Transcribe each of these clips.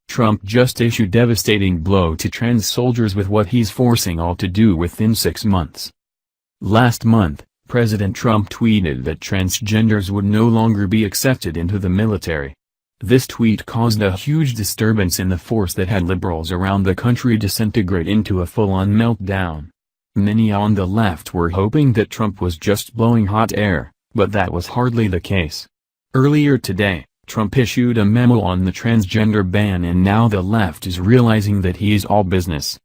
Trump just issued devastating blow to trans soldiers with what he's forcing all to do within 6 months. Last month, President Trump tweeted that transgenders would no longer be accepted into the military. This tweet caused a huge disturbance in the force that had liberals around the country disintegrate into a full-on meltdown. Many on the left were hoping that Trump was just blowing hot air, but that was hardly the case. Earlier today, Trump issued a memo on the transgender ban, and now the left is realizing that he is all business.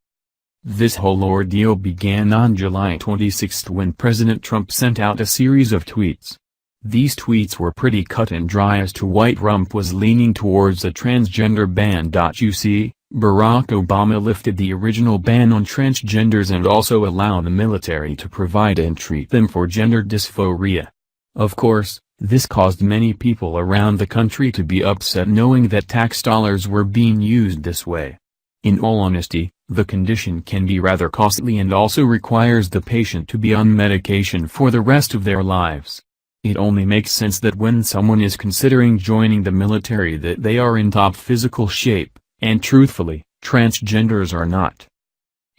This whole ordeal began on July 26 when President Trump sent out a series of tweets. These tweets were pretty cut and dry as to why Trump was leaning towards a transgender ban. You see, Barack Obama lifted the original ban on transgenders and also allowed the military to provide and treat them for gender dysphoria. Of course, this caused many people around the country to be upset knowing that tax dollars were being used this way. In all honesty, the condition can be rather costly and also requires the patient to be on medication for the rest of their lives. It only makes sense that when someone is considering joining the military that they are in top physical shape, and truthfully, transgenders are not.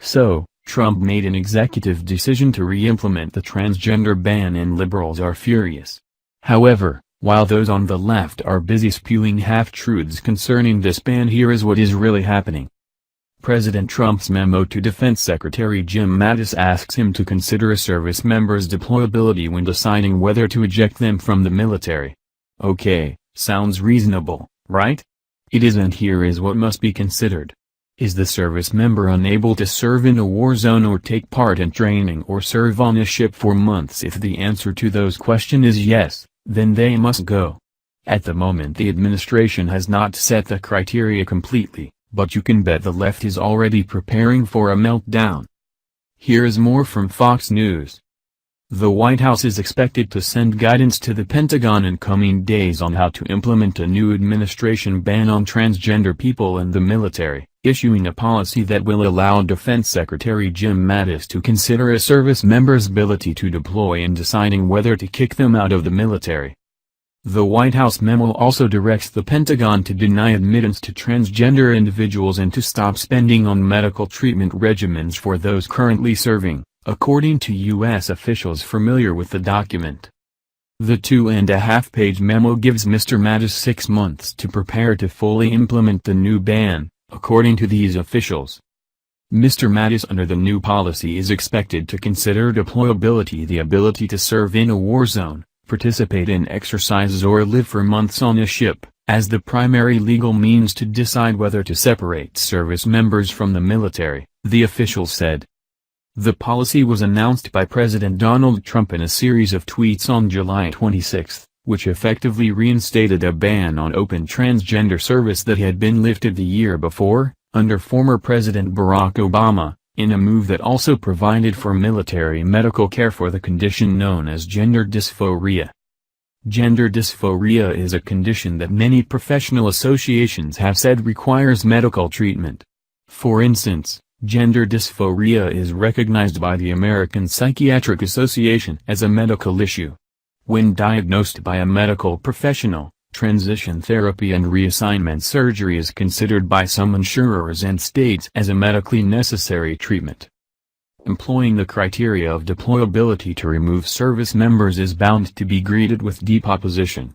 So, Trump made an executive decision to re-implement the transgender ban and liberals are furious. However, while those on the left are busy spewing half-truths concerning this ban, here is what is really happening. President Trump's memo to Defense Secretary Jim Mattis asks him to consider a service member's deployability when deciding whether to eject them from the military. Okay, sounds reasonable, right? It is, and here is what must be considered. Is the service member unable to serve in a war zone or take part in training or serve on a ship for months? If the answer to those questions is yes, then they must go. At the moment the administration has not set the criteria completely, but you can bet the left is already preparing for a meltdown. Here is more from Fox News. The White House is expected to send guidance to the Pentagon in coming days on how to implement a new administration ban on transgender people in the military, issuing a policy that will allow Defense Secretary Jim Mattis to consider a service member's ability to deploy in deciding whether to kick them out of the military. The White House memo also directs the Pentagon to deny admittance to transgender individuals and to stop spending on medical treatment regimens for those currently serving, according to U.S. officials familiar with the document. The 2.5-page memo gives Mr. Mattis 6 months to prepare to fully implement the new ban, according to these officials. Mr. Mattis under the new policy is expected to consider deployability the ability to serve in a war zone, participate in exercises or live for months on a ship, as the primary legal means to decide whether to separate service members from the military, the officials said. The policy was announced by President Donald Trump in a series of tweets on July 26, which effectively reinstated a ban on open transgender service that had been lifted the year before, under former President Barack Obama, in a move that also provided for military medical care for the condition known as gender dysphoria. Gender dysphoria is a condition that many professional associations have said requires medical treatment. For instance, gender dysphoria is recognized by the American Psychiatric Association as a medical issue. When diagnosed by a medical professional, transition therapy and reassignment surgery is considered by some insurers and states as a medically necessary treatment. Employing the criteria of deployability to remove service members is bound to be greeted with deep opposition.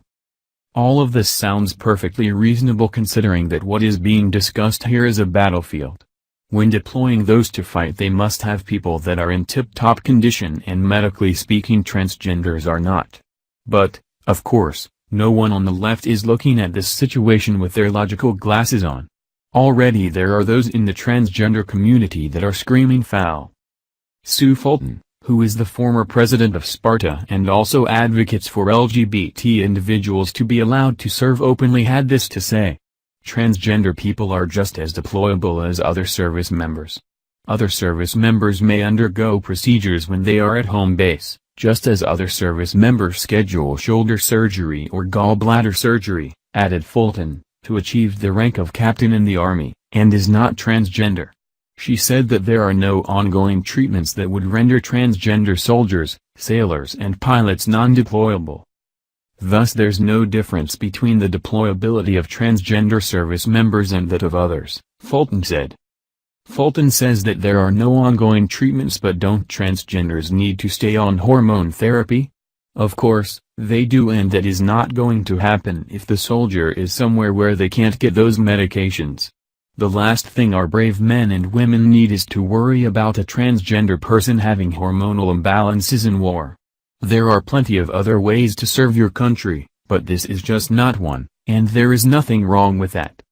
All of this sounds perfectly reasonable considering that what is being discussed here is a battlefield. When deploying those to fight, they must have people that are in tip-top condition, and medically speaking transgenders are not. But, of course, no one on the left is looking at this situation with their logical glasses on. Already there are those in the transgender community that are screaming foul. Sue Fulton, who is the former president of Sparta and also advocates for LGBT individuals to be allowed to serve openly, had this to say. Transgender people are just as deployable as other service members. Other service members may undergo procedures when they are at home base, just as other service members schedule shoulder surgery or gallbladder surgery, added Fulton, who achieved the rank of captain in the Army, and is not transgender. She said that there are no ongoing treatments that would render transgender soldiers, sailors and pilots non-deployable. Thus there's no difference between the deployability of transgender service members and that of others, Fulton said. Fulton says that there are no ongoing treatments, but don't transgenders need to stay on hormone therapy? Of course, they do, and that is not going to happen if the soldier is somewhere where they can't get those medications. The last thing our brave men and women need is to worry about a transgender person having hormonal imbalances in war. There are plenty of other ways to serve your country, but this is just not one, and there is nothing wrong with that.